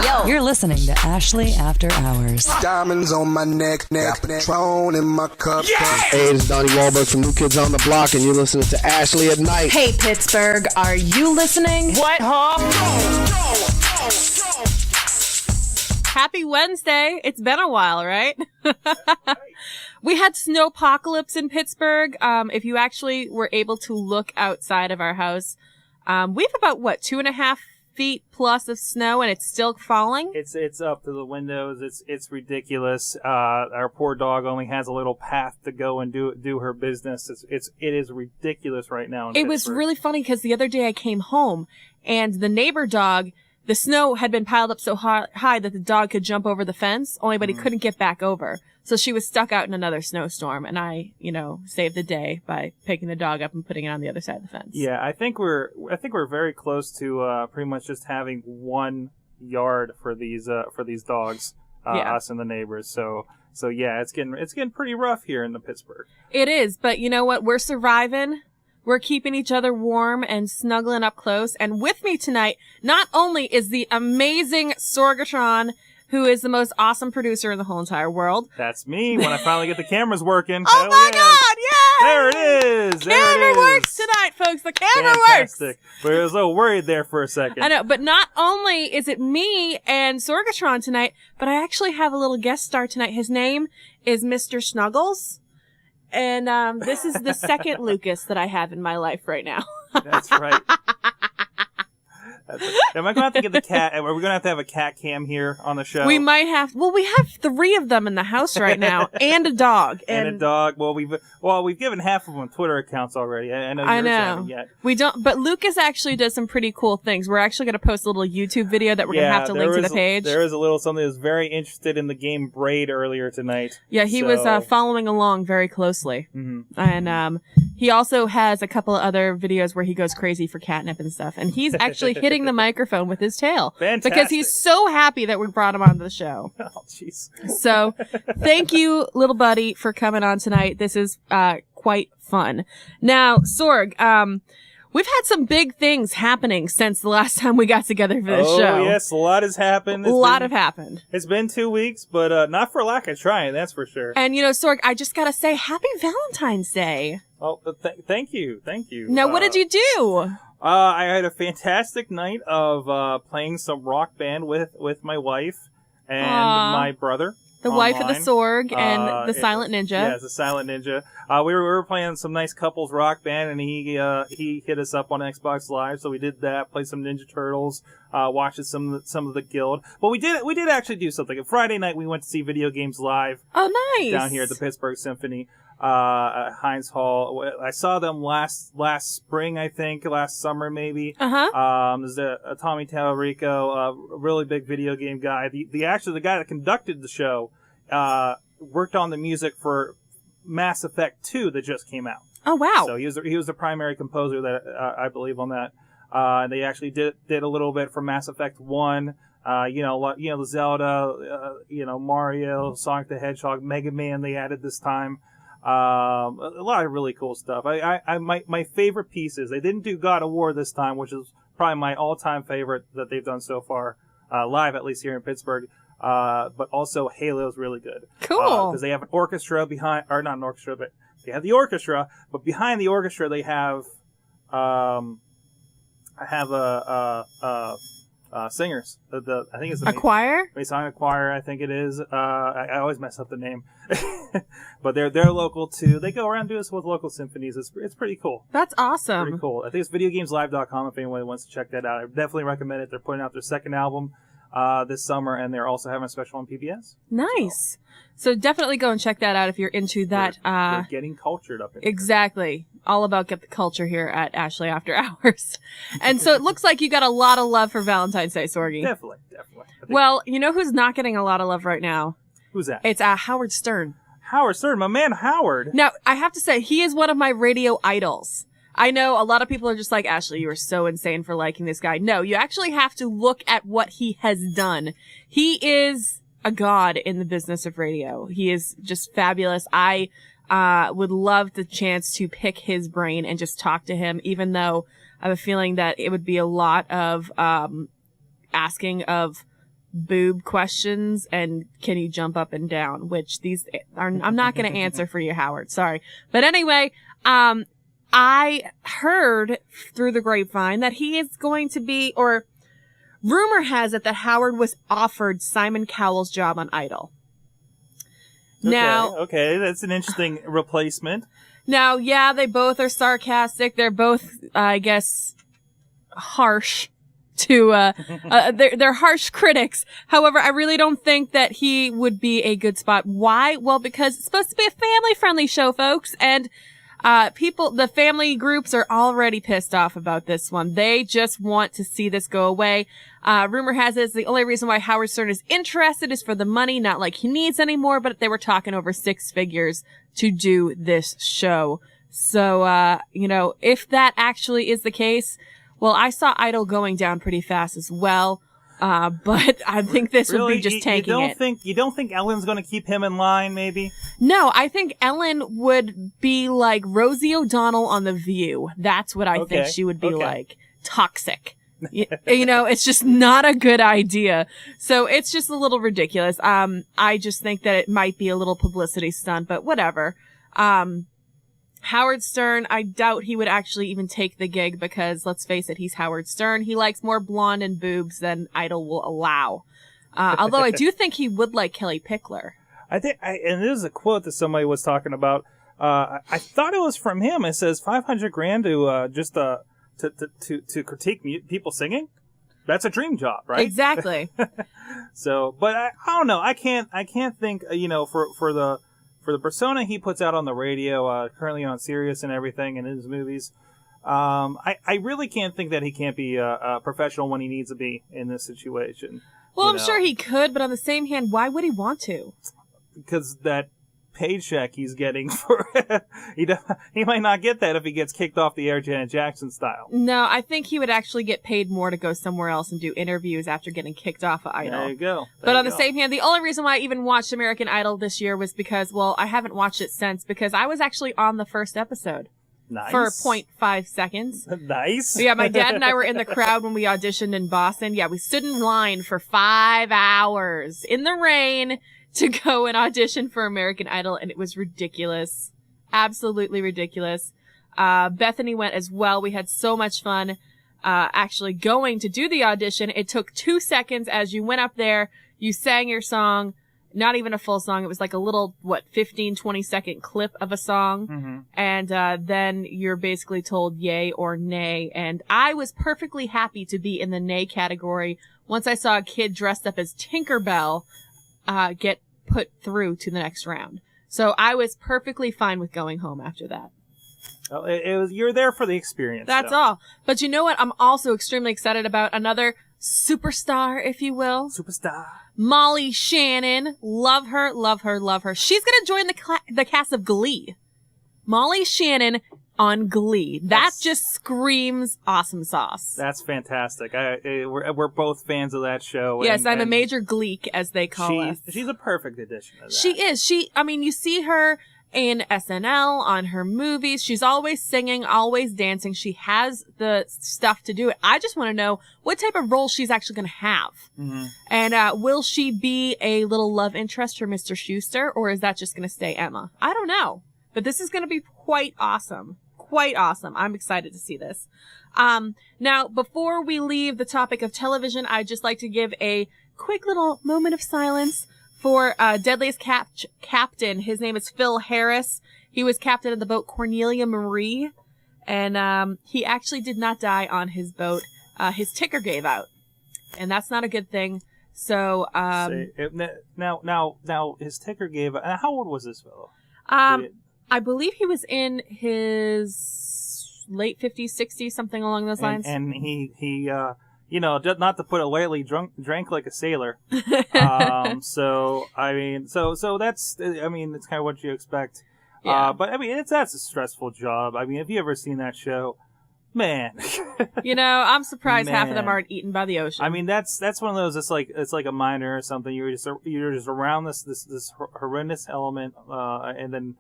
You're listening to Ashley After Hours. Diamonds on my neck, Patron in my cup. Hey, it's Donnie Wahlberg from New Kids on the Block, and you're listening to Ashley at Night. Hey, Pittsburgh, are you listening? What, huh? Happy Wednesday. It's been a while, right? We had snowpocalypse in Pittsburgh. If you actually were able to look outside of our house, we have about, 2.5 feet plus of snow, and it's still falling. It's up to the windows. It's ridiculous. Our poor dog only has a little path to go and do her business. It is ridiculous right now. It was really funny because the other day I came home and the neighbor dog, the snow had been piled up so high that the dog could jump over the fence, but he couldn't get back over. So she was stuck out in another snowstorm, and I, saved the day by picking the dog up and putting it on the other side of the fence. Yeah, I think we're very close to pretty much just having one yard for these dogs, us and the neighbors. So yeah, it's getting pretty rough here in the Pittsburgh. It is, but you know what? We're surviving. We're keeping each other warm and snuggling up close. And with me tonight, not only is the amazing Sorgatron, who is the most awesome producer in the whole entire world. That's me when I finally get the cameras working. Oh my God, yeah! There it is! Camera works tonight, folks. The camera Fantastic. works! We were a little worried there for a second. I know, but not only is it me and Sorgatron tonight, but I actually have a little guest star tonight. His name is Mr. Snuggles. And this is the second Lucas that I have in my life right now. That's right. Am I going to have to get the cat? Are we going to have a cat cam here on the show? We might have. Well, we have 3 of them in the house right now, and a dog. And a dog. Well, we've given half of them Twitter accounts already. I know yours haven't yet. We don't. But Lucas actually does some pretty cool things. We're actually going to post a little YouTube video that we're going to have to link to the page. There is a little something that was very interested in the game Braid earlier tonight. Yeah, he was following along very closely, and he also has a couple of other videos where he goes crazy for catnip and stuff, and he's actually hitting the microphone with his tail. Fantastic. Because he's so happy that we brought him onto the show. Oh, jeez. So, thank you, little buddy, for coming on tonight. This is quite fun. Now, Sorg, we've had some big things happening since the last time we got together for this show. Oh, yes, a lot has happened. A lot have happened. It's been 2 weeks, but not for lack of trying, that's for sure. And, Sorg, I just gotta say, happy Valentine's Day. Oh, thank you. Now, what did you do? I had a fantastic night of playing some Rock Band with my wife and my brother. The wife of the Sorg and the Silent Ninja. Yeah, the Silent Ninja. We were playing some nice couples Rock Band, and he hit us up on Xbox Live, so we did that. Played some Ninja Turtles. Watched some of the Guild. But we did actually do something. Friday night we went to see Video Games Live. Oh, nice! Down here at the Pittsburgh Symphony. At Heinz Hall. I saw them last spring, I think, last summer maybe. There's a Tommy Tallarico, a really big video game guy. The guy that conducted the show, worked on the music for Mass Effect 2 that just came out. Oh wow! So he was the primary composer that I believe on that. They actually did a little bit for Mass Effect 1. The Zelda, Mario, Sonic the Hedgehog, Mega Man they added this time. A lot of really cool stuff. My favorite pieces, they didn't do God of War this time, which is probably my all-time favorite that they've done so far, live at least here in Pittsburgh. But also Halo is really good. Cool. Because they have an orchestra behind, or not an orchestra, but they have the orchestra, but behind the orchestra they have, singers. I think it's a choir? Masonic choir, I think it is. I always mess up the name. But they're local too. They go around doing this with local symphonies. It's pretty cool. That's awesome. Pretty cool. I think it's videogameslive.com if anyone wants to check that out. I definitely recommend it. They're putting out their second album this summer, and they're also having a special on PBS. Nice. So definitely go and check that out if you're into that. They're getting cultured up in here. Exactly. All about get the culture here at Ashley After Hours. And so it looks like you got a lot of love for Valentine's Day, Sorgi. Definitely. Well, you know who's not getting a lot of love right now? Who's that? It's Howard Stern. Howard Stern, my man Howard. Now, I have to say, he is one of my radio idols. I know a lot of people are just like, Ashley, you are so insane for liking this guy. No, you actually have to look at what he has done. He is a god in the business of radio. He is just fabulous. I would love the chance to pick his brain and just talk to him, even though I have a feeling that it would be a lot of asking of boob questions and can you jump up and down, which these are, I'm not going to answer for you, Howard. Sorry. But anyway, I heard through the grapevine that he is going to be, or rumor has it that Howard was offered Simon Cowell's job on Idol. Now, okay, that's an interesting replacement. Now, yeah, they both are sarcastic. They're both, I guess, harsh to, they're harsh critics. However, I really don't think that he would be a good spot. Why? Well, because it's supposed to be a family-friendly show, folks, and the family groups are already pissed off about this one. They just want to see this go away. Rumor has it the only reason why Howard Stern is interested is for the money, not like he needs anymore, but they were talking over 6 figures to do this show. So, if that actually is the case, well, I saw Idol going down pretty fast as well. But I think this would be just tanking it. You don't think Ellen's going to keep him in line, maybe? No, I think Ellen would be like Rosie O'Donnell on The View. That's what I think she would be like. Toxic. It's just not a good idea. So it's just a little ridiculous. I just think that it might be a little publicity stunt, but whatever. Howard Stern, I doubt he would actually even take the gig because, let's face it, he's Howard Stern. He likes more blonde and boobs than Idol will allow. Although I do think he would like Kelly Pickler. And this is a quote that somebody was talking about. I thought it was from him. It says $500,000 to critique people singing. That's a dream job, right? Exactly. So, but I don't know. I can't think. For the persona he puts out on the radio, currently on Sirius and everything, and in his movies, I really can't think that he can't be a professional when he needs to be in this situation. Well, I'm sure he could, but on the same hand, why would he want to? Because that paycheck he's getting for he might not get that if he gets kicked off the air Janet Jackson style. No, I think he would actually get paid more to go somewhere else and do interviews after getting kicked off of Idol. There you go. But on the same hand, the only reason why I even watched American Idol this year was because, well, I haven't watched it since because I was actually on the first episode. Nice. For 0.5 seconds. Nice. Yeah, my dad and I were in the crowd when we auditioned in Boston. Yeah, we stood in line for 5 hours in the rain to go and audition for American Idol, and it was ridiculous. Absolutely ridiculous. Bethany went as well. We had so much fun actually going to do the audition. It took 2 seconds as you went up there. You sang your song. Not even a full song. It was like a little, 15, 20-second clip of a song. Mm-hmm. And then you're basically told yay or nay. And I was perfectly happy to be in the nay category once I saw a kid dressed up as Tinkerbell get put through to the next round. So I was perfectly fine with going home after that. Well, you're there for the experience. That's all. But you know what? I'm also extremely excited about another superstar, if you will. Superstar. Molly Shannon. Love her, love her, love her. She's going to join the cast of Glee. Molly Shannon on Glee. That just screams awesome sauce. That's fantastic. We're both fans of that show. Yes, I'm a major Gleek, as they call us. She's a perfect addition to that. She is. You see her in SNL, on her movies. She's always singing, always dancing. She has the stuff to do it. I just want to know what type of role she's actually going to have. Mm-hmm. And will she be a little love interest for Mr. Schuester, or is that just going to stay Emma? I don't know. But this is going to be quite awesome. Quite awesome. I'm excited to see this. Now, before we leave the topic of television, I'd just like to give a quick little moment of silence for Deadliest Captain. His name is Phil Harris. He was captain of the boat Cornelia Marie, and he actually did not die on his boat. His ticker gave out, and that's not a good thing. So now his ticker gave out. How old was this fellow? I believe he was in his late 50s, 60s, something along those lines. And he not to put it lightly, drank like a sailor. So that's, it's kind of what you expect. Yeah. But that's a stressful job. I mean, have you ever seen that show? Man. I'm surprised half of them aren't eaten by the ocean. I mean, that's one of those. It's like a miner or something. You're just around this horrendous element, and then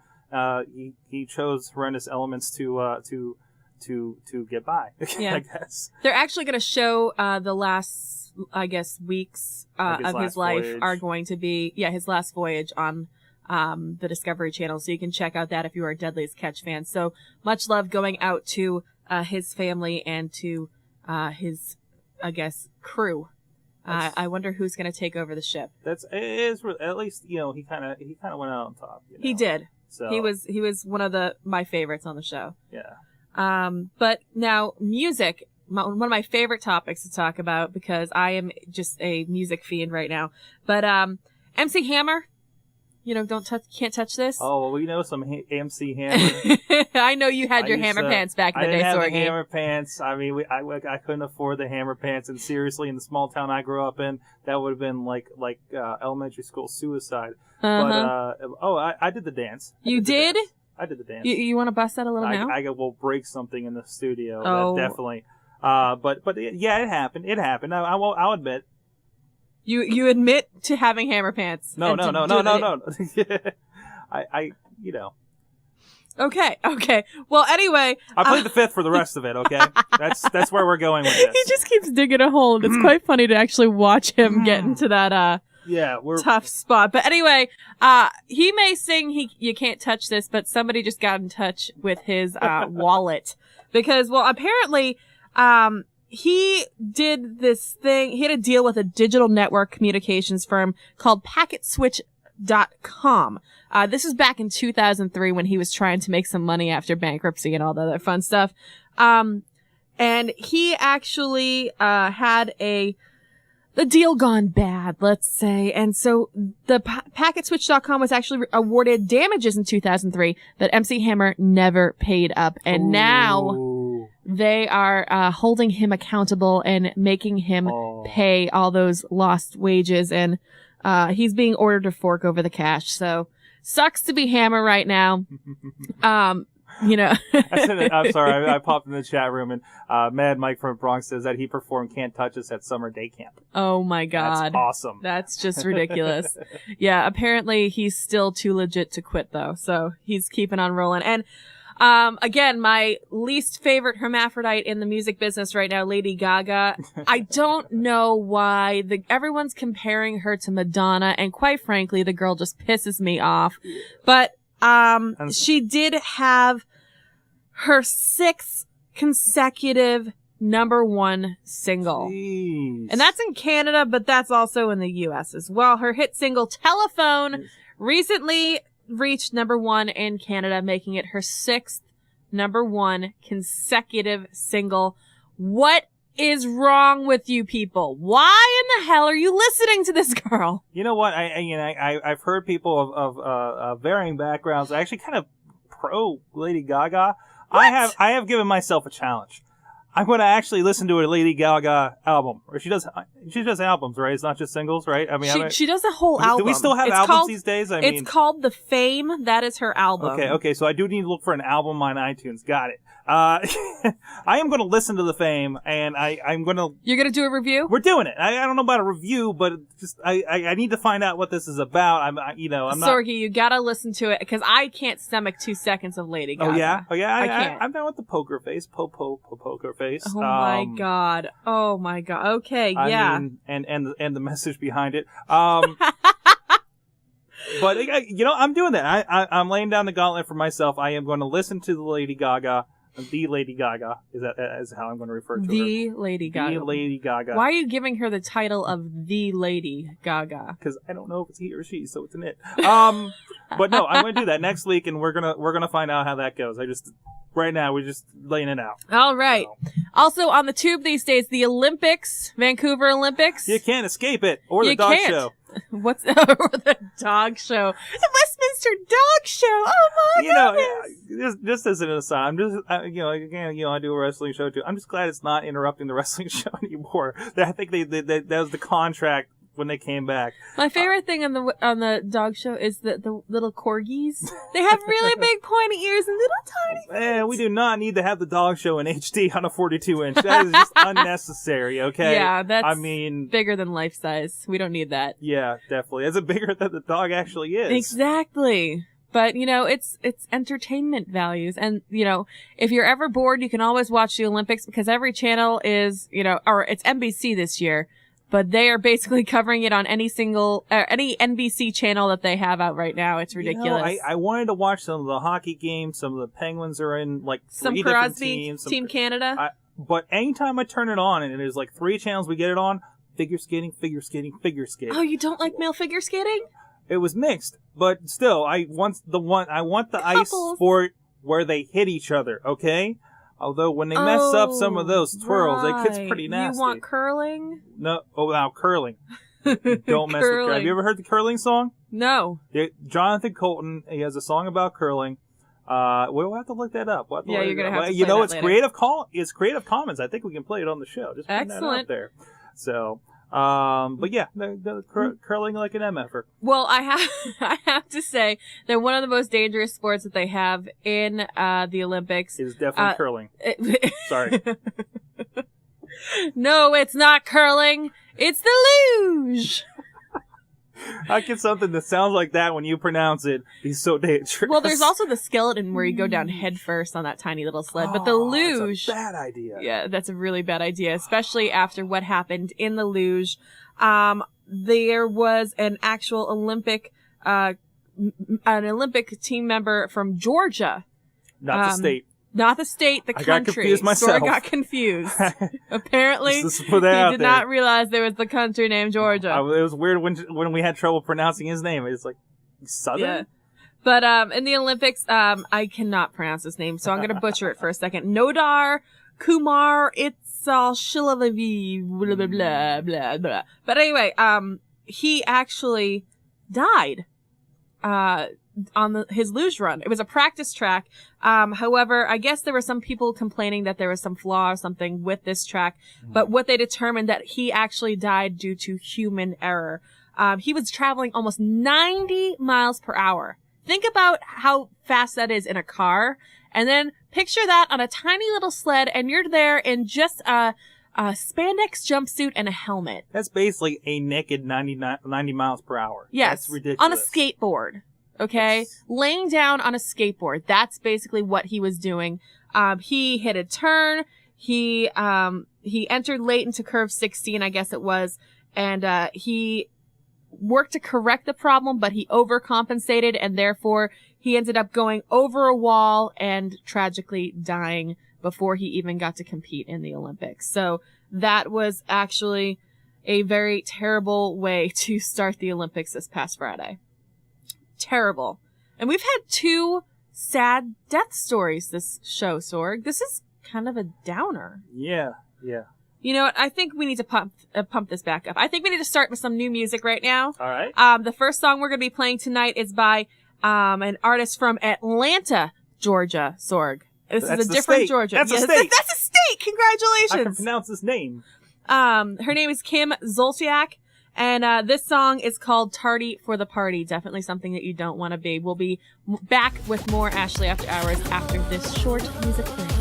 he chose horrendous elements to get by. Yeah. I guess They're actually going to show the last I guess, weeks Like his of his last life voyage. are going to be, his last voyage on the Discovery Channel. So you can check out that if you are a Deadliest Catch fan. So much love going out to his family and to his, I guess, crew. I wonder who's going to take over the ship. At least he kind of went out on top. He did. So He was one of my favorites on the show. yeah. But now music, one of my favorite topics to talk about because I am just a music fiend right now. But MC Hammer, can't touch this. Oh, well, we know some MC Hammer. I know you had your hammer pants back in the day, I didn't have the Sorgi. hammer pants. I mean, I couldn't afford the hammer pants, and seriously, in the small town I grew up in, that would have been like elementary school suicide. Uh-huh. But I did the dance. You did? I did the dance. You want to bust that a little now? will break something in the studio. Oh. Definitely. But yeah, it happened. I'll admit. You admit to having hammer pants. No. Okay. Well, anyway. I played the fifth for the rest of it, okay? That's where we're going with this. He just keeps digging a hole, and it's quite funny to actually watch him get into that tough spot. But anyway, he may sing You Can't Touch This, but somebody just got in touch with his wallet. Because, well, apparently, he did this thing. He had a deal with a digital network communications firm called PacketSwitch.com. This was back in 2003 when he was trying to make some money after bankruptcy and all the other fun stuff. And he actually had the deal gone bad, let's say. And so the PacketSwitch.com was actually awarded damages in 2003 that MC Hammer never paid up. And now they are holding him accountable and making him pay all those lost wages. And he's being ordered to fork over the cash. So sucks to be Hammer right now. I'm sorry, I popped in the chat room and Mad Mike from Bronx says that he performed Can't Touch Us at summer day camp. Oh my God. That's awesome. That's just ridiculous. Yeah, apparently he's still too legit to quit though. So he's keeping on rolling. And again, my least favorite hermaphrodite in the music business right now, Lady Gaga. I don't know why everyone's comparing her to Madonna, and quite frankly, the girl just pisses me off. But she did have her 6th consecutive #1 single. Jeez. And that's in Canada, but that's also in the US as well. Her hit single Telephone recently reached #1 in Canada, making it her 6th #1 consecutive single. What is wrong with you people? Why in the hell are you listening to this girl? You know what? I've heard people of varying backgrounds actually kind of pro Lady Gaga. What? I have given myself a challenge. I'm going to actually listen to a Lady Gaga album. Or she does albums, right? It's not just singles, right? I mean, she does a whole album. Do we still have albums these days? It's called The Fame. That is her album. Okay. So I do need to look for an album on iTunes. Got it. I am going to listen to The Fame, and I'm going to... You're going to do a review? We're doing it. I don't know about a review, but just I need to find out what this is about. I'm not... Sorgi, you got to listen to it, because I can't stomach 2 seconds of Lady Gaga. Oh, yeah? I can't. I'm down with the poker face. Poker face. Oh, my God. Oh, my God. Okay, yeah. I mean, and the message behind it. But, I'm doing that. I'm laying down the gauntlet for myself. I am going to listen to the Lady Gaga is how I'm going to refer to her. The Lady Gaga. The Lady Gaga. Why are you giving her the title of The Lady Gaga? Because I don't know if it's he or she, so it's an it. But no, I'm going to do that next week, and we're gonna find out how that goes. Right now, we're just laying it out. All right. So. Also, on the tube these days, the Olympics, Vancouver Olympics. You can't escape it. Or the dog show. What's the dog show? The Westminster Dog Show. Oh my goodness. Just as an aside, I'm just, I do a wrestling show too. I'm just glad it's not interrupting the wrestling show anymore. I think that was the contract when they came back. My favorite thing on the dog show is the little corgis. They have really big pointy ears and little tiny feet. Man, we do not need to have the dog show in HD on a 42-inch. That is just unnecessary, okay? Yeah, that's bigger than life size. We don't need that. Yeah, definitely. Is it bigger than the dog actually is? Exactly. But, it's entertainment values. And, if you're ever bored, you can always watch the Olympics because every channel is, or it's NBC this year. but they are basically covering it on any NBC channel that they have out right now. It's ridiculous. I wanted to watch some of the hockey games. Some of the Penguins are in like some three different Crosby, teams. Team Canada. But anytime I turn it on, and there's like 3 channels we get it on, figure skating, figure skating, figure skating. Oh, you don't like male figure skating? It was mixed, but still, I want the ice sport where they hit each other, okay? Although when they mess up some of those twirls, it gets pretty nasty. You want curling? No, now curling. Don't mess with curling. Have you ever heard the curling song? No. Jonathan Colton, he has a song about curling. We'll have to look that up. You're gonna have to you know, it's later. It's Creative Commons. I think we can play it on the show. Just put that out there. So, but yeah, curling like an MFer. Well, I have to say that one of the most dangerous sports that they have in the Olympics is definitely curling. Sorry. No, it's not curling. It's the luge. How can something that sounds like that when you pronounce it be so dangerous? Well, there's also the skeleton where you go down head first on that tiny little sled. But the luge... That's a bad idea. Yeah, that's a really bad idea, especially after what happened in the luge. There was an actual Olympic team member from Georgia. Not the state. Not the state, the country. I got confused myself. Sort of got confused. Apparently, Just put that he out did there. not realize there was the country named Georgia. It was weird when we had trouble pronouncing his name. It's like Southern. Yeah. But in the Olympics, I cannot pronounce his name, so I'm going to butcher it for a second. Nodar Kumar Itsalshilavi, blah, blah, blah, blah, blah. But anyway, he actually died on his luge run. It was a practice track. However, I guess there were some people complaining that there was some flaw or something with this track, but what they determined that he actually died due to human error. He was traveling almost 90 miles per hour. Think about how fast that is in a car, and then picture that on a tiny little sled, and you're there in just a spandex jumpsuit and a helmet. That's basically a naked 90 miles per hour. Yes. That's ridiculous. On a skateboard. Okay? Laying down on a skateboard. That's basically what he was doing. He hit a turn. He entered late into curve 16, I guess it was. And, he worked to correct the problem, but he overcompensated, and therefore he ended up going over a wall and tragically dying before he even got to compete in the Olympics. So that was actually a very terrible way to start the Olympics this past Friday. Terrible. And we've had 2 sad death stories this show, Sorg. This is kind of a downer. Yeah. You know what? I think we need to pump this back up. I think we need to start with some new music right now. All right. The first song we're going to be playing tonight is by an artist from Atlanta, Georgia, Sorg. This is a different state. Georgia. That's a state. That's a state. Congratulations. I can pronounce his name. Her name is Kim Zolciak. And this song is called Tardy for the Party. Definitely something that you don't want to be. We'll be back with more Ashley After Hours after this short music break.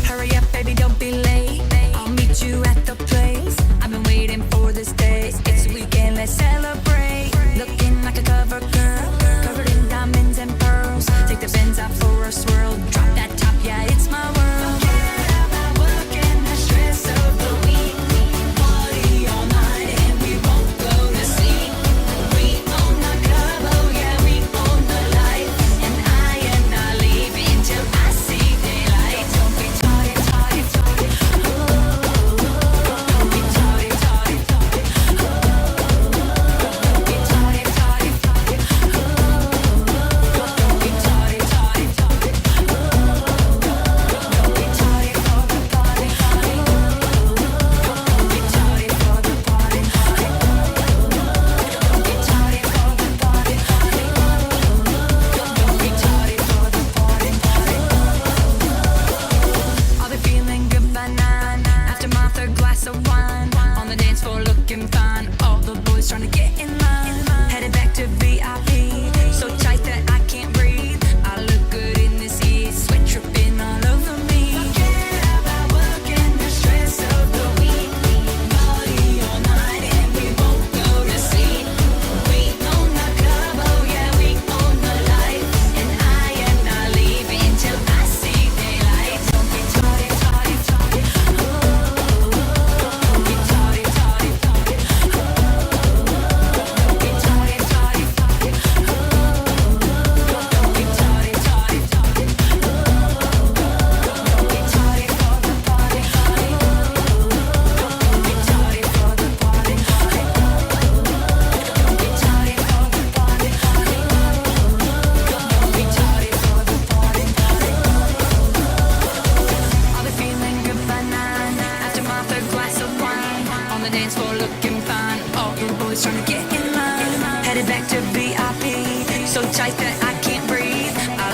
Hurry up, baby, don't be late. I'll meet you at the place.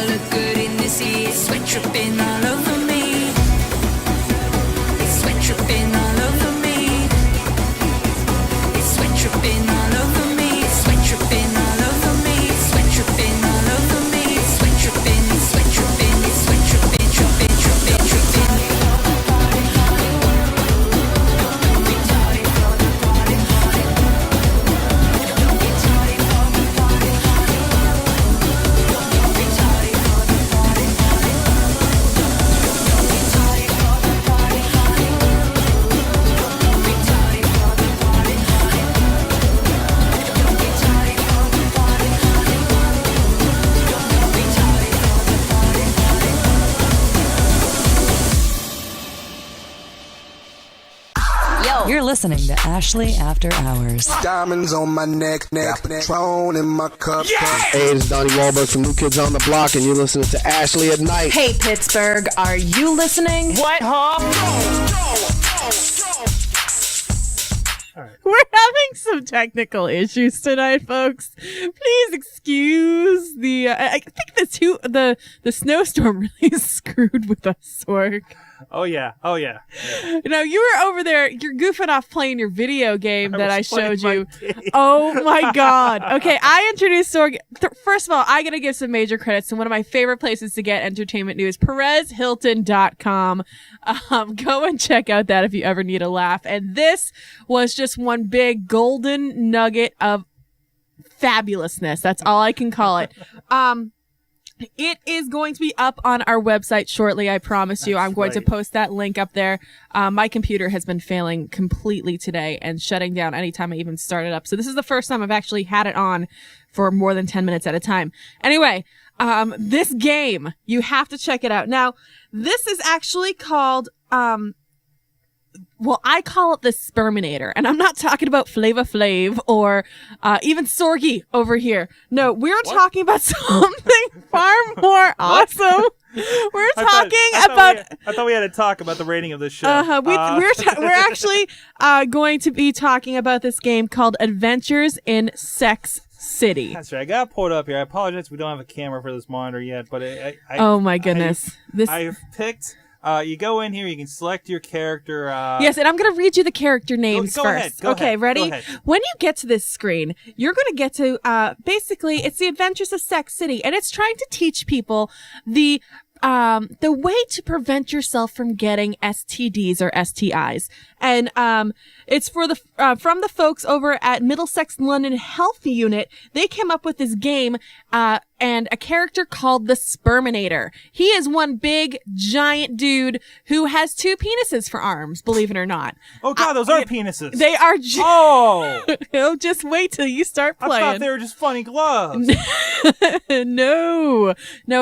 look good in this heat. Sweat dripping all over me. It's sweat dripping all over me. It's sweat dripping all over me. It's sweat dripping all over me. It's sweat dripping all over me. It's sweat dripping. It's sweat dripping. It's sweat dripping, dripping, dripping, dripping. You're listening to Ashley After Hours. Diamonds on my neck, Patron in my cup. Hey, it's Donnie Wahlberg from New Kids on the Block, and you're listening to Ashley at Night. Hey, Pittsburgh, are you listening? What, huh? We're having some technical issues tonight, folks. Please excuse the. I think the snowstorm really screwed with us, Sorg. Oh yeah. You know, you were over there. You're goofing off playing your video game that I showed you. Oh my God. Okay, I introduced Sorg. First of all, I gotta give some major credits to one of my favorite places to get entertainment news, PerezHilton.com. Go and check out that if you ever need a laugh. And this was just one big golden nugget of fabulousness. That's all I can call it. It is going to be up on our website shortly, I promise you. I'm going to post that link up there. My computer has been failing completely today and shutting down anytime I even start it up. So this is the first time I've actually had it on for more than 10 minutes at a time. Anyway, this game, you have to check it out. Now, this is actually called, well, I call it the Sperminator, and I'm not talking about Flava Flav or even Sorgy over here. No, we're talking about something far more awesome. We're talking about. I thought we had to talk about the rating of this show. We're actually going to be talking about this game called Adventures in Sex City. That's right. I got to pull it up here. I apologize we don't have a camera for this monitor yet, but oh my goodness, I've picked. You go in here, you can select your character. Yes, and I'm going to read you the character names go first. Ahead, okay, ahead, ready? Go ahead. When you get to this screen, you're going to get to, basically, it's the Adventures of Sex City, and it's trying to teach people the way to prevent yourself from getting STDs or STIs. And, it's for the, from the folks over at Middlesex London Health Unit. They came up with this game, and a character called the Sperminator. He is one big, giant dude who has two penises for arms, believe it or not. Oh God, those are penises. They are Oh! Oh, just wait till you start playing. I thought they were just funny gloves. No,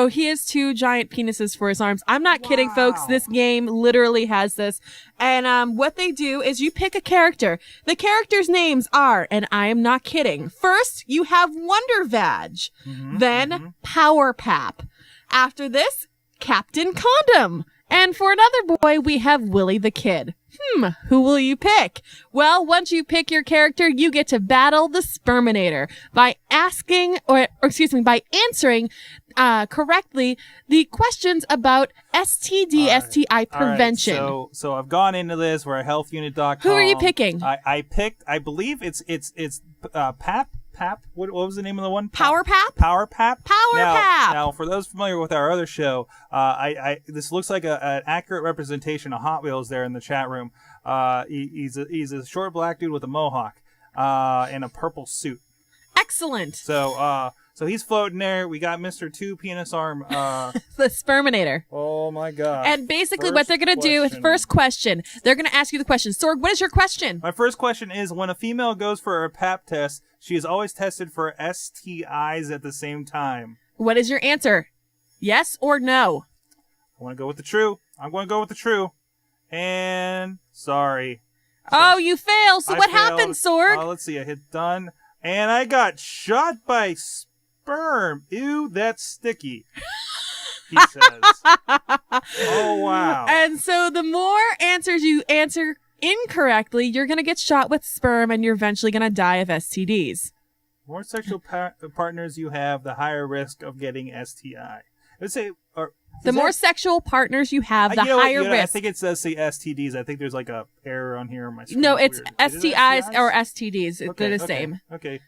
he has two giant penises for his arms. I'm not kidding, folks. This game literally has this. And what they do is you pick a character. The characters' names are, and I am not kidding, first you have Wonder Vag, then Power Pap. After this, Captain Condom. And for another boy, we have Willie the Kid. Who will you pick? Well, once you pick your character, you get to battle the Sperminator by asking, or by answering correctly the questions about STD, STI prevention. All right. So I've gone into this. We're at healthunit.com. Who are you picking? I picked, I believe it's Pap. What was the name of the one? Power Pap? Power Pap? Pap! Now, for those familiar with our other show, this looks like an accurate representation of Hot Wheels there in the chat room. He's a short black dude with a mohawk, in a purple suit. Excellent. So he's floating there. We got Mr. Two Penis Arm. The Sperminator. Oh my God. And basically what they're going to do is first question. They're going to ask you the question. Sorg, what is your question? My first question is, when a female goes for a pap test, she is always tested for STIs at the same time. What is your answer? Yes or no? I want to go with the true. I'm going to go with the true. And sorry. Oh, you fail. So what happened, Sorg? Let's see. I hit done. And I got shot by sperm. Ew, that's sticky. He says. Oh, wow. And so the more answers you answer incorrectly, you're going to get shot with sperm and you're eventually going to die of STDs. The more sexual partners you have, the higher risk of getting STI. Let's say, The more sexual partners you have, the higher risk. I think it says say STDs. I think there's like a error on here on my screen. No, it's weird. STIs or STDs. Okay, They're the same. Okay.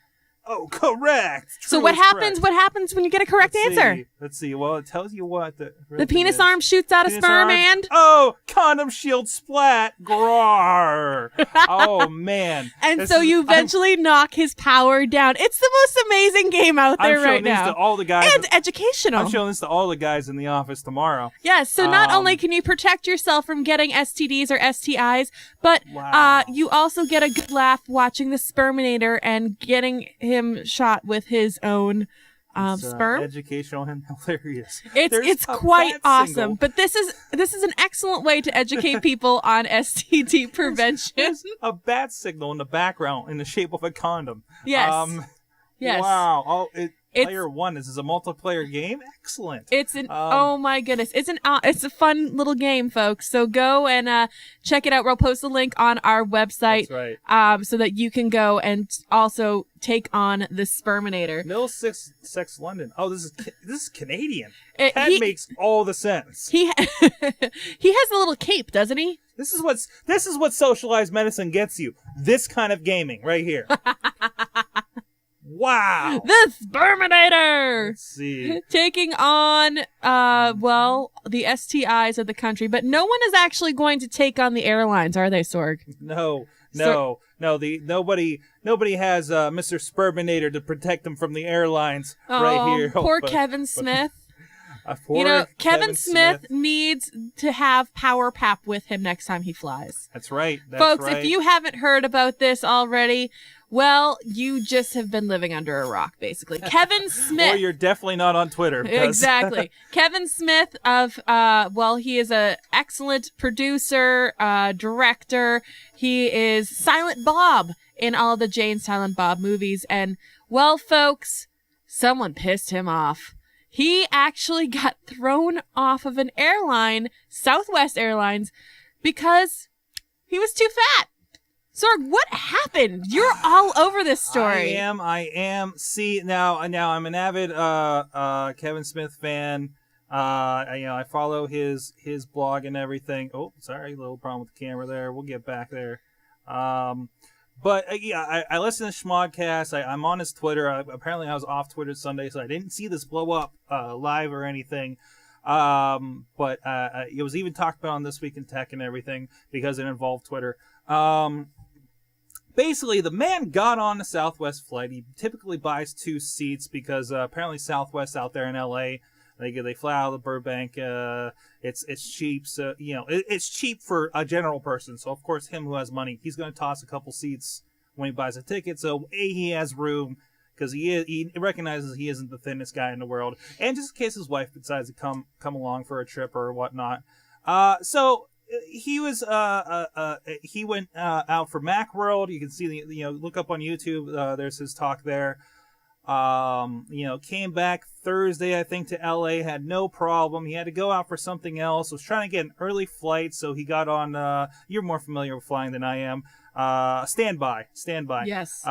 Oh, correct. So True what is happens? correct. What happens when you get a correct answer? Let's see. Well, it tells you what The penis arm shoots out a Penis sperm arm- and condom shield splat. Grar. Oh man. and so you eventually knock his power down. It's the most amazing game out there I'm right showing this now. to all the guys. And educational. I'm showing this to all the guys in the office tomorrow. Yes, so not only can you protect yourself from getting STDs or STIs, but Wow. you also get a good laugh watching the Sperminator and getting him shot with his own sperm. Educational and hilarious. It's There's a quite bat awesome. single. But this is an excellent way to educate people on STD prevention. There's a bat signal in the background in the shape of a condom. Yes. Yes. Wow. Oh, It's- player one. This is a multiplayer game. Excellent. It's an oh my goodness! It's a fun little game, folks. So go and check it out. We'll post a link on our website, That's right. so that you can go and also take on the Sperminator. Mill Sex London. Oh, this is Canadian. He That makes all the sense. he he has a little cape, doesn't he? This is what socialized medicine gets you. This kind of gaming right here. Wow. The Sperminator. Let's see. Taking on, the STIs of the country, but no one is actually going to take on the airlines, are they, Sorg? No. So- Nobody has Mr. Sperminator to protect them from the airlines right here. Poor But- Kevin Smith. poor Kevin Smith needs to have Power Pap with him next time he flies. That's right. That's Folks, right. if you haven't heard about this already, well, you just have been living under a rock, basically. Kevin Smith. Or you're definitely not on Twitter. because- Exactly. Kevin Smith of, he is a excellent producer, director. He is Silent Bob in all of the Jane Silent Bob movies. And, well, folks, someone pissed him off. He actually got thrown off of an airline, Southwest Airlines, because he was too fat. Sorg, what happened? You're all over this story. I am. See, now I'm an avid Kevin Smith fan. I follow his blog and everything. Oh, sorry, little problem with the camera there. We'll get back there. But I listen to Schmodcast. I'm on his Twitter. Apparently, I was off Twitter Sunday, so I didn't see this blow up live or anything. But it was even talked about on This Week in Tech and everything because it involved Twitter. Basically, the man got on a Southwest flight. He typically buys 2 seats because apparently Southwest out there in LA, they fly out of Burbank. It's cheap, so it's cheap for a general person. So of course, him who has money, he's going to toss a couple seats when he buys a ticket. So he has room because he recognizes he isn't the thinnest guy in the world, and just in case his wife decides to come along for a trip or whatnot. So he was he went out for Macworld. You can see look up on YouTube. There's his talk there. Came back Thursday, I think, to LA, had no problem. He had to go out for something else. Was trying to get an early flight, so he got on, you're more familiar with flying than I am, standby. Yes.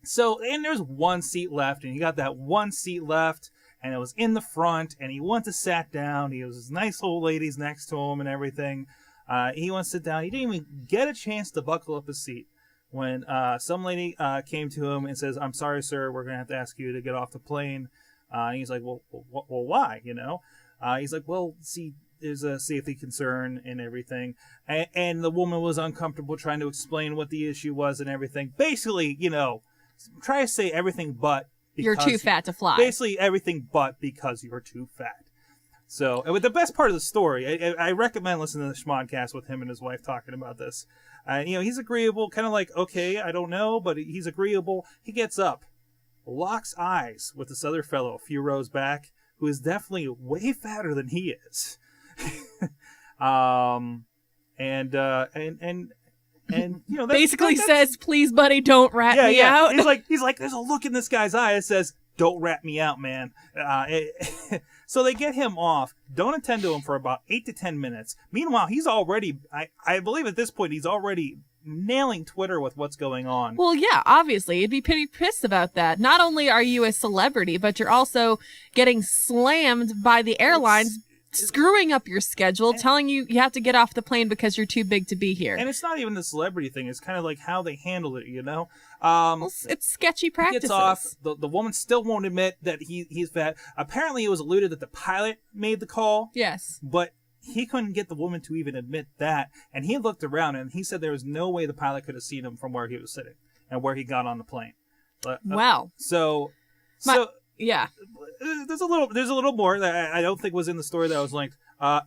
So, and there's 1 seat left, and he got that 1 seat left, and it was in the front, and he went to sat down. He was his nice old ladies next to him and everything. He went to sit down. He didn't even get a chance to buckle up his seat when some lady came to him and says, "I'm sorry, sir, we're going to have to ask you to get off the plane." And he's like, well, why, He's like, well, see, there's a safety concern and everything. And the woman was uncomfortable trying to explain what the issue was and everything. Basically, try to say everything but because You're too fat to fly. Basically everything but because you're too fat. So, with the best part of the story, I recommend listening to the Schmodcast with him and his wife talking about this. He's agreeable, kind of like, okay, I don't know, but he's agreeable. He gets up, locks eyes with this other fellow a few rows back, who is definitely way fatter than he is. Basically says, "Please, buddy, don't rat me out." He's like, there's a look in this guy's eye that says, "Don't rat me out, man." So they get him off, don't attend to him for about 8 to 10 minutes. Meanwhile, he's already, I believe at this point, he's already nailing Twitter with what's going on. Well, yeah, obviously. You'd be pretty pissed about that. Not only are you a celebrity, but you're also getting slammed by the airlines, screwing up your schedule, telling you have to get off the plane because you're too big to be here. And it's not even the celebrity thing. It's kind of like how they handled it, you know? Well, it's sketchy He practices. gets off. The woman still won't admit that he's fat. Apparently, it was alluded that the pilot made the call. Yes. But he couldn't get the woman to even admit that. And he looked around and he said there was no way the pilot could have seen him from where he was sitting and where he got on the plane. Wow. So Yeah. there's a little more that I don't think was in the story that was linked.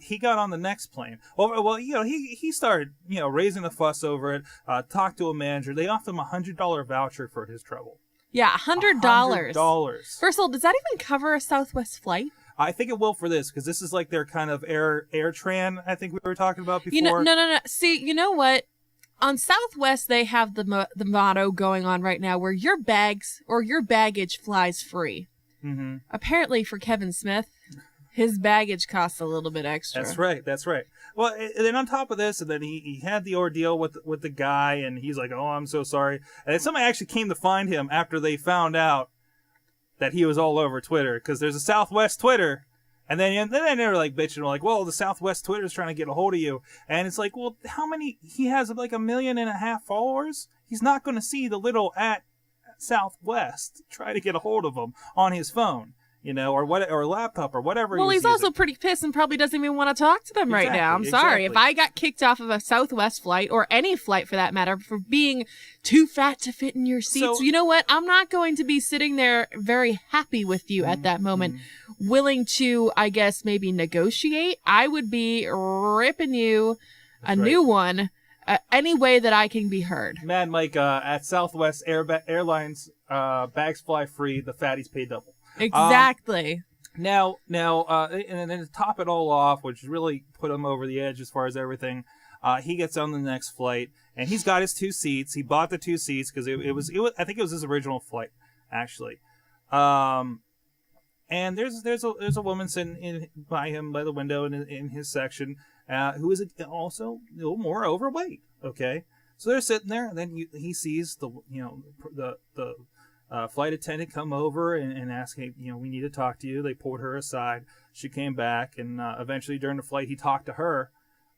He got on the next plane. Well, you know, he started, you know, raising a fuss over it. Talked to a manager. They offered him $100 voucher for his trouble. Yeah, $100. $100. First of all, does that even cover a Southwest flight? I think it will for this because this is like their kind of AirTran. I think we were talking about before. You know, no. See, you know what? On Southwest, they have the motto going on right now where your bags or your baggage flies free. Mm-hmm. Apparently, for Kevin Smith, his baggage costs a little bit extra. That's right. Well, and then on top of this, and then he had the ordeal with the guy, and he's like, "Oh, I'm so sorry." And then somebody actually came to find him after they found out that he was all over Twitter because there's a Southwest Twitter, and then they were like bitching, like, "Well, the Southwest Twitter's trying to get a hold of you," and it's like, well, how many? He has like 1.5 million followers. He's not going to see the little at Southwest try to get a hold of him on his phone, you know, or a laptop or whatever. Well, he's using. also pretty pissed and probably doesn't even want to talk to them right now. I'm sorry. Exactly. If I got kicked off of a Southwest flight or any flight for that matter for being too fat to fit in your seats, So- you know what? I'm not going to be sitting there very happy with you at that moment, willing to, I guess, maybe negotiate. I would be ripping you a new one any way that I can be heard. Mad Mike at Southwest Airlines, bags fly free. The fatties pay double. Exactly. Now, and then to top it all off, which really put him over the edge as far as everything, he gets on the next flight and he's got his 2 seats. He bought the 2 seats because it was I think it was his original flight actually. And there's a woman sitting by him by the window in his section, who is also a little more overweight. Okay, so they're sitting there, and then he sees the flight attendant come over and ask, "Hey, you know, we need to talk to you." They pulled her aside. She came back, and eventually during the flight, he talked to her,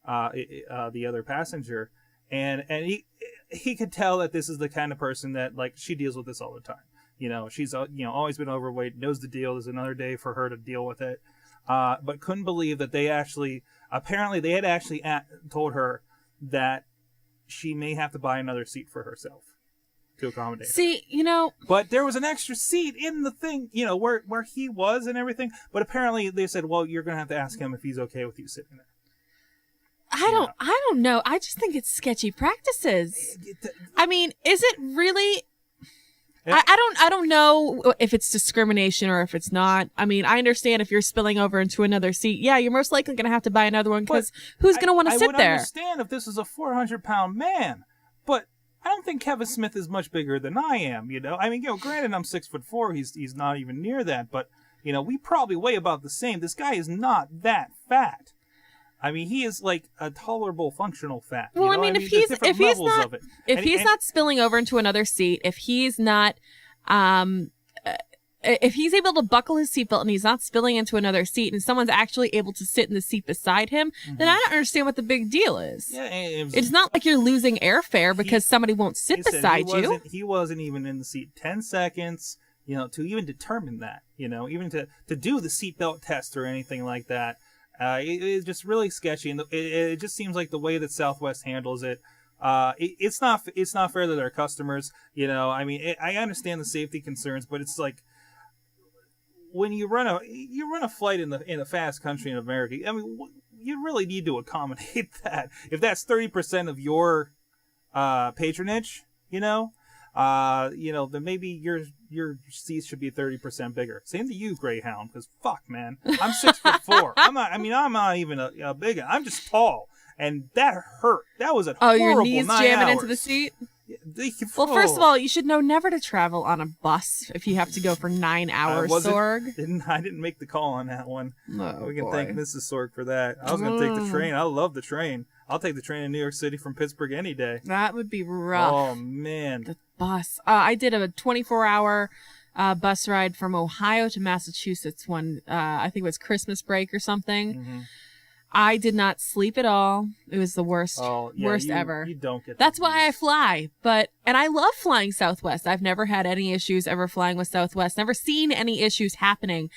the other passenger, and he could tell that this is the kind of person that, like, she deals with this all the time. You know, she's always been overweight, knows the deal. There's another day for her to deal with it, but couldn't believe that they had actually told her that she may have to buy another seat for herself to accommodate her. See, you know, But there was an extra seat in the thing, you know, where he was and everything. But apparently they said, well, you're going to have to ask him if he's okay with you sitting there. I don't know. I just think it's sketchy practices. I mean, is it really? I don't know if it's discrimination or if it's not. I mean, I understand if you're spilling over into another seat. Yeah, you're most likely going to have to buy another one because who's going to want to sit I would there? understand if this is a 400-pound man, but I don't think Kevin Smith is much bigger than I am, you know? I mean, you know, granted I'm 6'4", he's not even near that, but, you know, we probably weigh about the same. This guy is not that fat. I mean, he is like a tolerable functional fat. Well, you know? I mean, if there's he's different levels of it. not spilling over into another seat, if he's not, if he's able to buckle his seatbelt and he's not spilling into another seat, and someone's actually able to sit in the seat beside him, then I don't understand what the big deal is. Yeah, It's not like you're losing airfare because somebody won't sit beside you. He wasn't even in the seat 10 seconds, you know, to even determine that, you know, even to do the seatbelt test or anything like that. It's just really sketchy, and it just seems like the way that Southwest handles it. It's not fair to their customers. You know, I mean, I understand the safety concerns, but it's like when you run a flight in a fast country in America. I mean, you really need to accommodate that. If that's 30% of your patronage, you know, then maybe your seats should be 30% bigger. Same to you, Greyhound, because fuck, man, I'm 6'4". I'm not even a big. I'm just tall, and that hurt. That was a horrible your knees 9 jamming hours. into the seat. Well, first of all, you should know never to travel on a bus if you have to go for 9 hours, Sorg. I didn't make the call on that one. Oh, we can boy. thank Mrs. Sorg for that. I was going to take the train. I love the train. I'll take the train in New York City from Pittsburgh any day. That would be rough. Oh man. The bus. I did a 24-hour bus ride from Ohio to Massachusetts one, I think it was Christmas break or something. Mm-hmm. I did not sleep at all. It was the worst, worst you, ever. You don't get. That's why I fly. And I love flying Southwest. I've never had any issues ever flying with Southwest. Never seen any issues happening.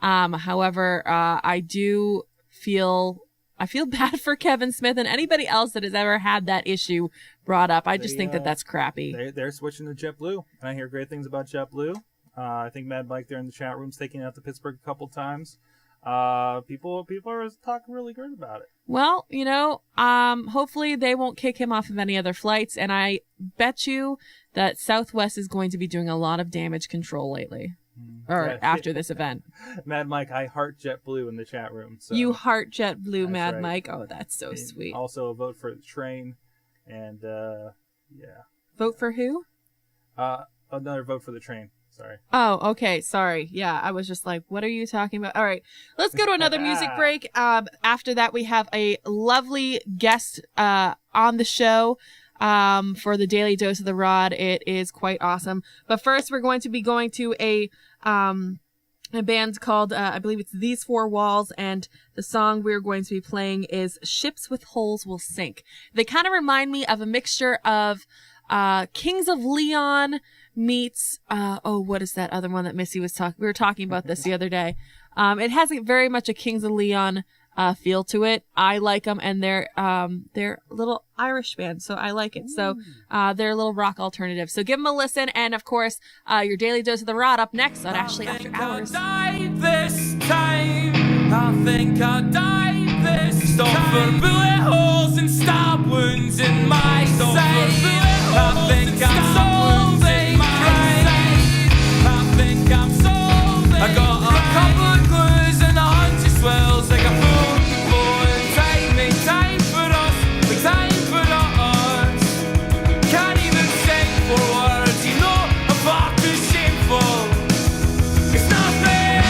However, I feel bad for Kevin Smith and anybody else that has ever had that issue brought up. I just think that that's crappy. They're switching to JetBlue. I hear great things about JetBlue. I think Mad Mike there in the chat room's taking out to Pittsburgh a couple times. People are talking really good about it. Well, hopefully they won't kick him off of any other flights, and I bet you that Southwest is going to be doing a lot of damage control lately, or after this event. Mad Mike, I heart JetBlue in the chat room. So. You heart JetBlue, Mad right. Mike. Oh, that's so And sweet. Also, a vote for the train, and yeah. Vote for who? Another vote for the train. Sorry. Oh, okay. Sorry. Yeah, I was just like, what are you talking about? All right. Let's go to another music break. After that, we have a lovely guest on the show for the Daily Dose of the Rod. It is quite awesome. But first, we're going to be going to a band called, I believe it's These Four Walls, and the song we're going to be playing is Ships with Holes Will Sink. They kind of remind me of a mixture of Kings of Leon meets what is that other one that Missy was talking? We were talking about this the other day. It has very much a Kings of Leon feel to it. I like them, and they're a little Irish band, so I like it. So they're a little rock alternative. So give them a listen, and of course, your Daily Dose of the Rod up next on Ashley After Hours. This time, I think I'll die this time. Stop for bullet holes and stab wounds in my side. I think I'm solving crime. I think I'm solving I got a couple of clues and a hunch of swells like a fool. Time for us, like time for us. Can't even sing for words, I'm far too shameful. It's nothing.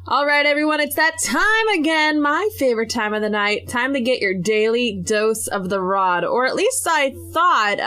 All right, everyone, it's that time again, my favorite time of the night. Time to get your daily dose of the rod, or at least I thought.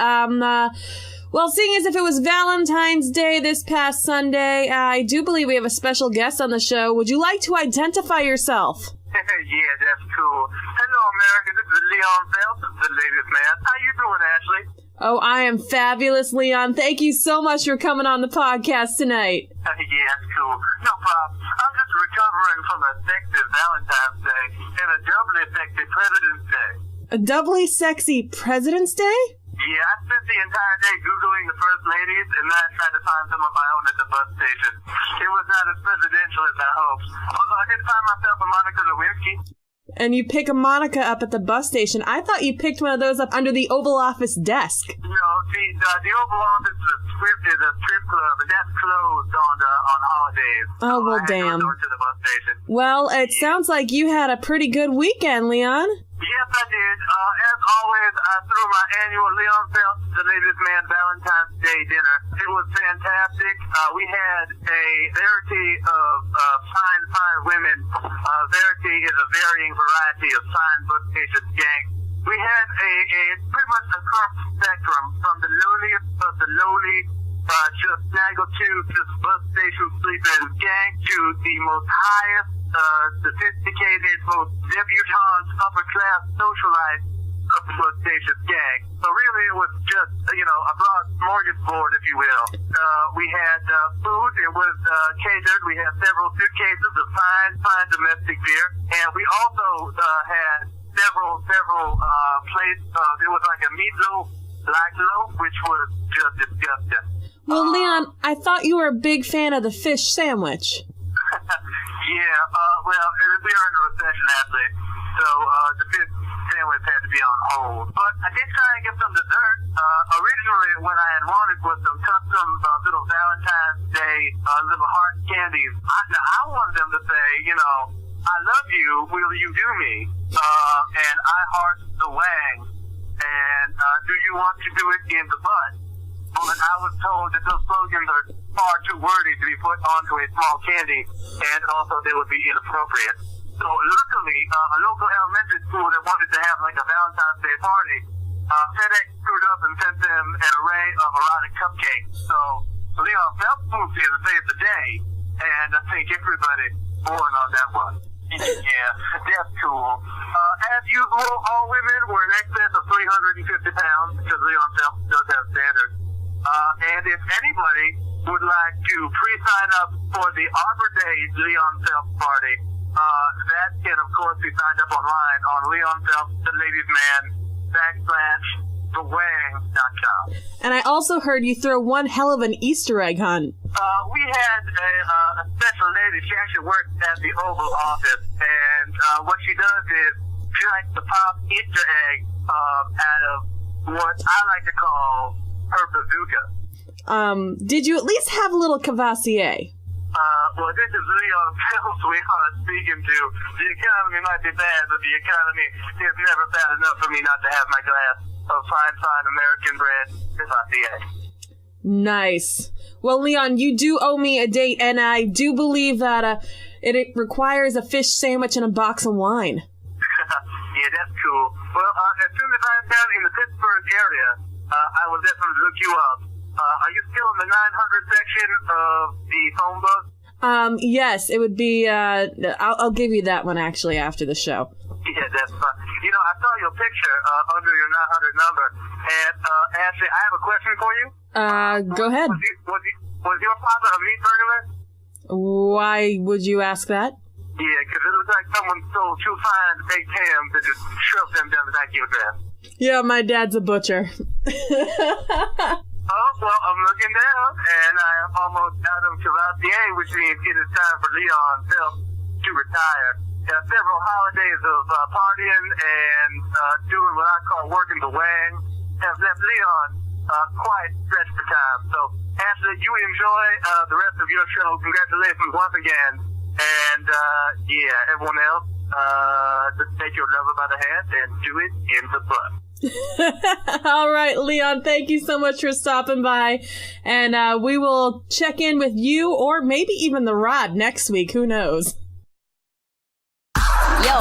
Well, seeing as if it was Valentine's Day this past Sunday, I do believe we have a special guest on the show. Would you like to identify yourself? Yeah, that's cool. Hello, America. This is Leon Phelps, the ladies' man. How you doing, Ashley? Oh, I am fabulous, Leon. Thank you so much for coming on the podcast tonight. Yeah, that's cool. No problem. I'm just recovering from an effective Valentine's Day and a doubly effective President's Day. A doubly sexy President's Day? Yeah, I spent the entire day Googling the first ladies and then I tried to find some of my own at the bus station. It was not as presidential as I hoped. Although I did find myself a Monica Lewinsky. And you pick a Monica up at the bus station. I thought you picked one of those up under the Oval Office desk. No, see, the Oval Office is a strip club, and that's closed on holidays. Oh, well, I had to damn. go to the bus station. Well, it sounds like you had a pretty good weekend, Leon. Yes, I did. As always, I threw my annual Leon Phelps, the ladies' man, Valentine's Day dinner. It was fantastic. We had a variety of fine women. Variety is a varying variety of fine bus station gangs. We had a pretty much a curved spectrum from the lowliest of the lowly, just snaggletooth, just bus station sleeping gang to the most highest, sophisticated, most debutante, upper-class socialite of the bus station gang. So really it was just, a broad smorgasbord, if you will. We had food. It was catered. We had several suitcases of fine domestic beer. And we also had several plates. It was like a meatloaf, black loaf, which was just disgusting. Well, Leon, I thought you were a big fan of the fish sandwich. Yeah, well, we are in a recession, actually, so the fish sandwich had to be on hold. But I did try and get some dessert. Originally, what I had wanted was some custom little Valentine's Day little heart candies. I wanted them to say, I love you, will you do me? And I heart the wang. And do you want to do it in the butt? But I was told that those slogans are far too wordy to be put onto a small candy, and also they would be inappropriate. So luckily, a local elementary school that wanted to have like a Valentine's Day party, FedEx screwed up and sent them an array of erotic cupcakes. So Leon Phelps moved here to save the day, and I think everybody born on that one. Yeah, that's cool. As usual, all women were in excess of 350 pounds, because Leon Phelps does have standards. And if anybody would like to pre-sign up for the Arbor Day Leon Phelps party, that can, of course, be signed up online on Leon Phelps, the ladies' man, /thewang.com. And I also heard you throw one hell of an Easter egg hunt. We had a special lady. She actually works at the Oval Office, and what she does is she likes to pop Easter eggs out of what I like to call her bazooka. Did you at least have a little Cavassier? Well, this is Leon Phelps we are speaking to. The economy might be bad, but the economy is never bad enough for me not to have my glass of fine American bread Cavassier. Nice. Well, Leon, you do owe me a date, and I do believe that it requires a fish sandwich and a box of wine. Yeah, that's cool. Well, as soon as I'm down in the Pittsburgh area, I will definitely look you up. Are you still in the 900 section of the phone book? Yes, it would be, I'll give you that one actually after the show. Yeah, that's fine. I saw your picture under your 900 number, and Ashley, I have a question for you. Go ahead. Was your father a meat burglar? Why would you ask that? Yeah, because it looks like someone stole 2 fine baked hams and just shoved them down the back of your dress. Yeah, my dad's a butcher. Oh, well, I'm looking down, and I am almost out of Cavassier, which means it is time for Leon Phelps to retire. Several holidays of partying and doing what I call working the wang have left Leon quite stretched for time. So, Ashley, you enjoy the rest of your show. Congratulations once again. And, everyone else, just take your lover by the hand and do it in the butt. All right, Leon, thank you so much for stopping by. And we will check in with you or maybe even the Rod next week. Who knows?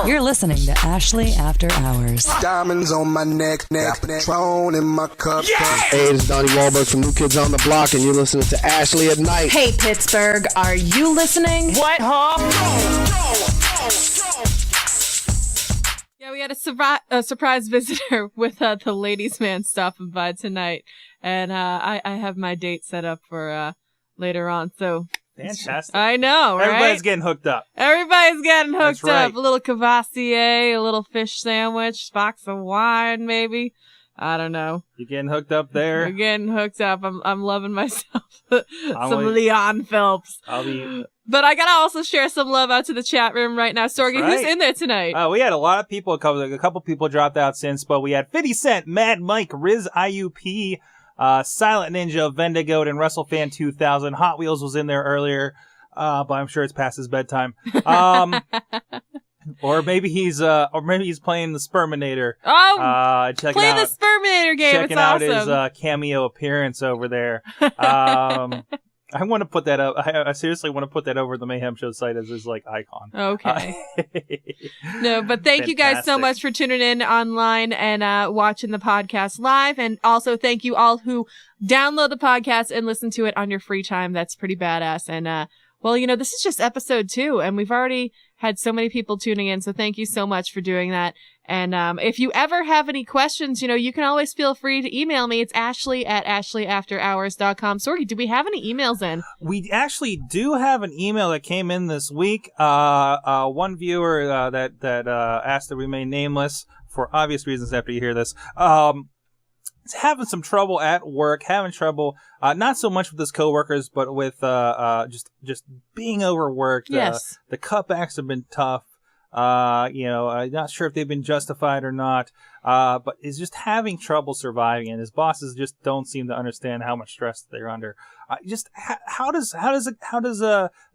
You're listening to Ashley After Hours. Diamonds on my neck, Patron in my cup. Hey, it's Donnie Wahlberg from New Kids on the Block, and you're listening to Ashley at Night. Hey, Pittsburgh, are you listening? What, huh? Yeah, we had a surprise visitor with the ladies' man stopping by tonight, and I have my date set up for later on. So Fantastic. I know, right? Everybody's getting hooked up. Everybody's getting hooked That's right. up. A little Cavassier, a little fish sandwich, box of wine, maybe. I don't know. You getting hooked up there? We're getting hooked up. I'm loving myself. I'm Some wait- Leon Phelps. I'll be. But I gotta also share some love out to the chat room right now. Sorgi, That's who's right. in there tonight? We had a lot of people. A couple people dropped out since, but we had 50 Cent, Mad Mike, Riz IUP, Silent Ninja, Vendigoat, and WrestleFan 2000. Hot Wheels was in there earlier, but I'm sure it's past his bedtime. Or maybe he's playing the Sperminator. Oh, Checking play out, the Sperminator game. checking It's out awesome. his cameo appearance over there. I want to put that up. I seriously want to put that over the Mayhem Show site as his icon. Okay. No, but thank you guys so Fantastic. much for tuning in online and watching the podcast live. And also thank you all who download the podcast and listen to it on your free time. That's pretty badass. And well, this is just episode 2, and we've already had so many people tuning in. So thank you so much for doing that. And if you ever have any questions, you can always feel free to email me. It's ashley@ashleyafterhours.com. Sorry, do we have any emails in? We actually do have an email that came in this week. One viewer that asked to remain nameless for obvious reasons after you hear this. Is having some trouble at work, having trouble not so much with his coworkers, but with just being overworked. Yes. The cutbacks have been tough. I'm not sure if they've been justified or not. But is just having trouble surviving, and his bosses just don't seem to understand how much stress they're under. How does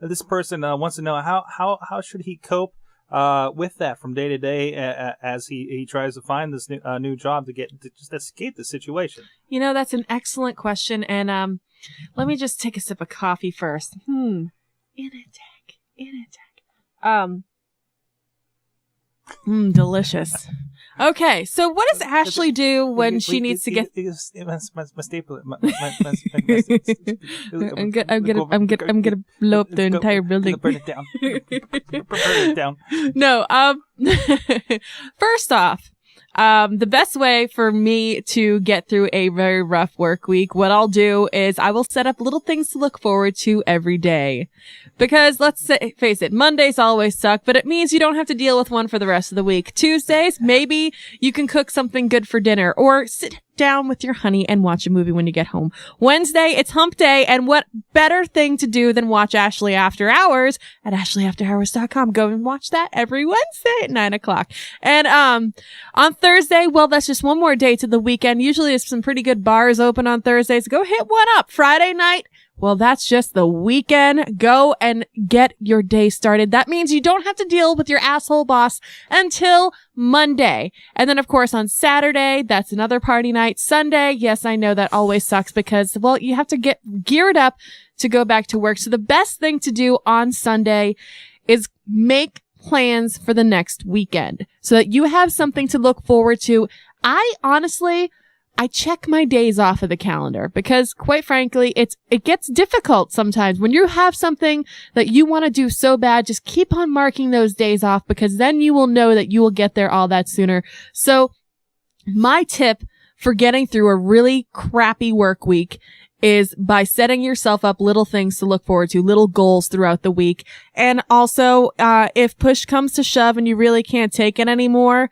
this person wants to know how should he cope with that from day to day as he tries to find this new job to just escape the situation? That's an excellent question. And let me just take a sip of coffee first. In attack. Delicious. Okay, so what does Ashley do when she needs to get? My staple. I'm gonna blow up the entire building. Burn it down. Burn it down. No. First off, the best way for me to get through a very rough work week, what I'll do is I will set up little things to look forward to every day. Because face it, Mondays always suck, but it means you don't have to deal with one for the rest of the week. Tuesdays, maybe you can cook something good for dinner or sit down with your honey and watch a movie when you get home. Wednesday, it's hump day, and what better thing to do than watch Ashley After Hours at ashleyafterhours.com. Go and watch that every Wednesday at 9:00. And on Thursday, well, that's just one more day to the weekend. Usually there's some pretty good bars open on Thursdays. Go hit one up. Friday night, well, that's just the weekend. Go and get your day started. That means you don't have to deal with your asshole boss until Monday. And then, of course, on Saturday, that's another party night. Sunday, yes, I know that always sucks because, well, you have to get geared up to go back to work. So the best thing to do on Sunday is make plans for the next weekend so that you have something to look forward to. I check my days off of the calendar because, quite frankly, it gets difficult sometimes. When you have something that you want to do so bad, just keep on marking those days off because then you will know that you will get there all that sooner. So my tip for getting through a really crappy work week is by setting yourself up little things to look forward to, little goals throughout the week. And also, if push comes to shove and you really can't take it anymore,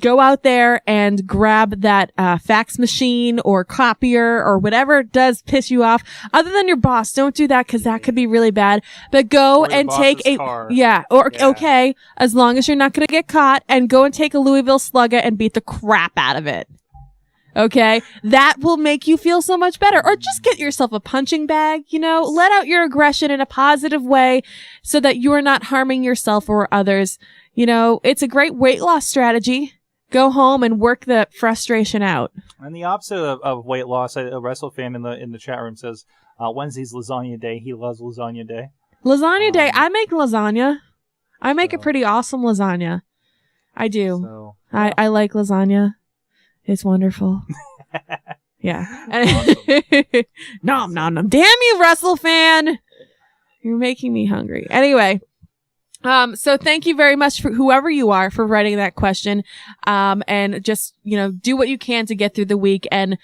go out there and grab that fax machine or copier or whatever does piss you off. Other than your boss, don't do that because that could be really bad. But go Or your and take boss's car. Okay, as long as you're not going to get caught, and go and take a Louisville Slugger and beat the crap out of it. Okay, that will make you feel so much better. Or just get yourself a punching bag, let out your aggression in a positive way so that you are not harming yourself or others. It's a great weight loss strategy. Go home and work the frustration out. And the opposite of weight loss, a WrestleFan in the chat room says, Wednesday's lasagna day. He loves lasagna day. Lasagna day. I make lasagna. I make a pretty awesome lasagna. I do. So, I like lasagna. It's wonderful. Yeah. Nom nom nom. Damn you, Russell fan. You're making me hungry. Anyway. So thank you very much for whoever you are for writing that question. And just, do what you can to get through the week. And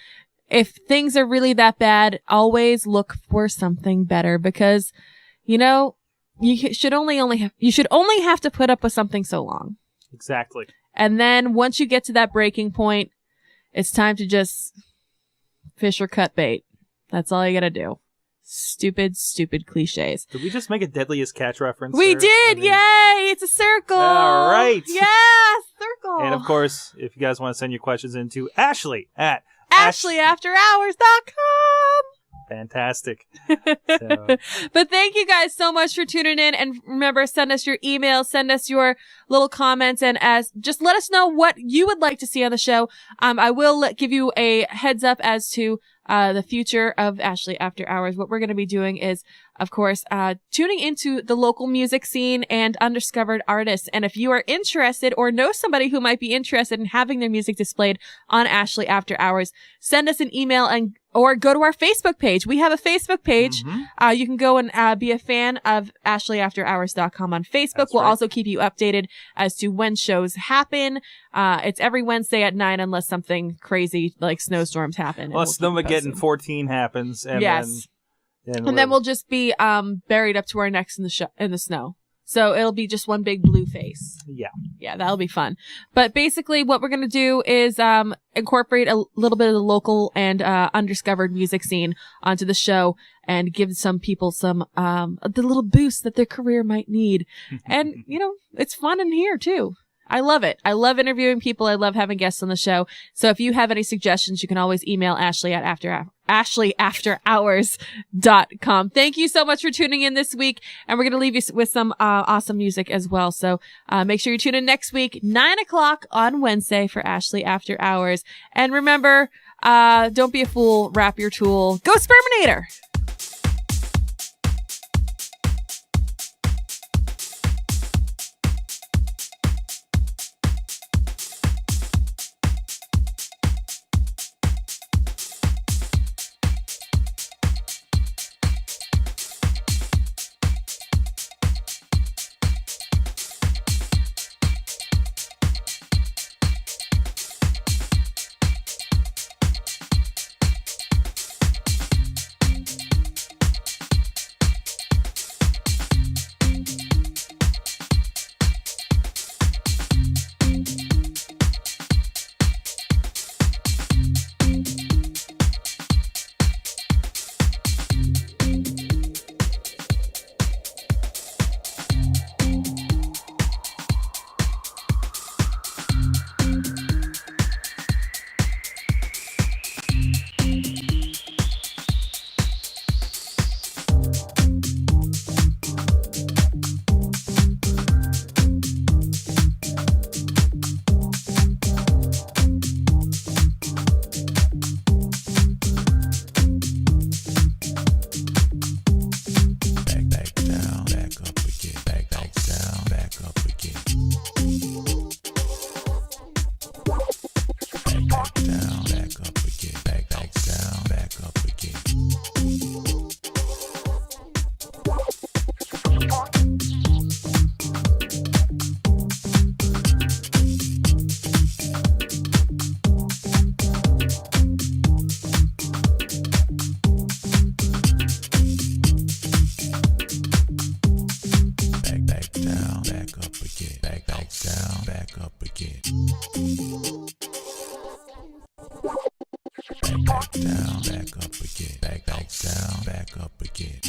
if things are really that bad, always look for something better because, you should only have to put up with something so long. Exactly. And then once you get to that breaking point, it's time to just fish or cut bait. That's all you gotta do. Stupid cliches. Did we just make a Deadliest Catch reference? We did! Yay! It's a circle! All right. Yeah! Circle! And of course, if you guys want to send your questions in to Ashley at AshleyAfterHours.com. Fantastic. But thank you guys so much for tuning in. And remember, send us your emails, send us your little comments, and just let us know what you would like to see on the show. I will give you a heads up as to the future of Ashley After Hours. What we're going to be doing is, of course, tuning into the local music scene and undiscovered artists. And if you are interested or know somebody who might be interested in having their music displayed on Ashley After Hours, send us an email or go to our Facebook page. We have a Facebook page. Mm-hmm. You can go and be a fan of AshleyAfterHours.com on Facebook. That's we'll right. also keep you updated as to when shows happen. It's every Wednesday at 9 unless something crazy like snowstorms happen. Unless Snowmageddon 14 happens. And yes. Then we'll just be buried up to our necks in the snow. So it'll be just one big blue face. Yeah, that'll be fun. But basically what we're going to do is incorporate a little bit of the local and undiscovered music scene onto the show and give some people the little boost that their career might need. And, it's fun in here too. I love it. I love interviewing people. I love having guests on the show. So if you have any suggestions, you can always email Ashley at AshleyAfterHours.com. Thank you so much for tuning in this week. And we're going to leave you with some awesome music as well. So make sure you tune in next week, 9:00 on Wednesday for Ashley After Hours. And remember, don't be a fool. Wrap your tool. Go Sperminator! Back down, back up again. Back down, back up again.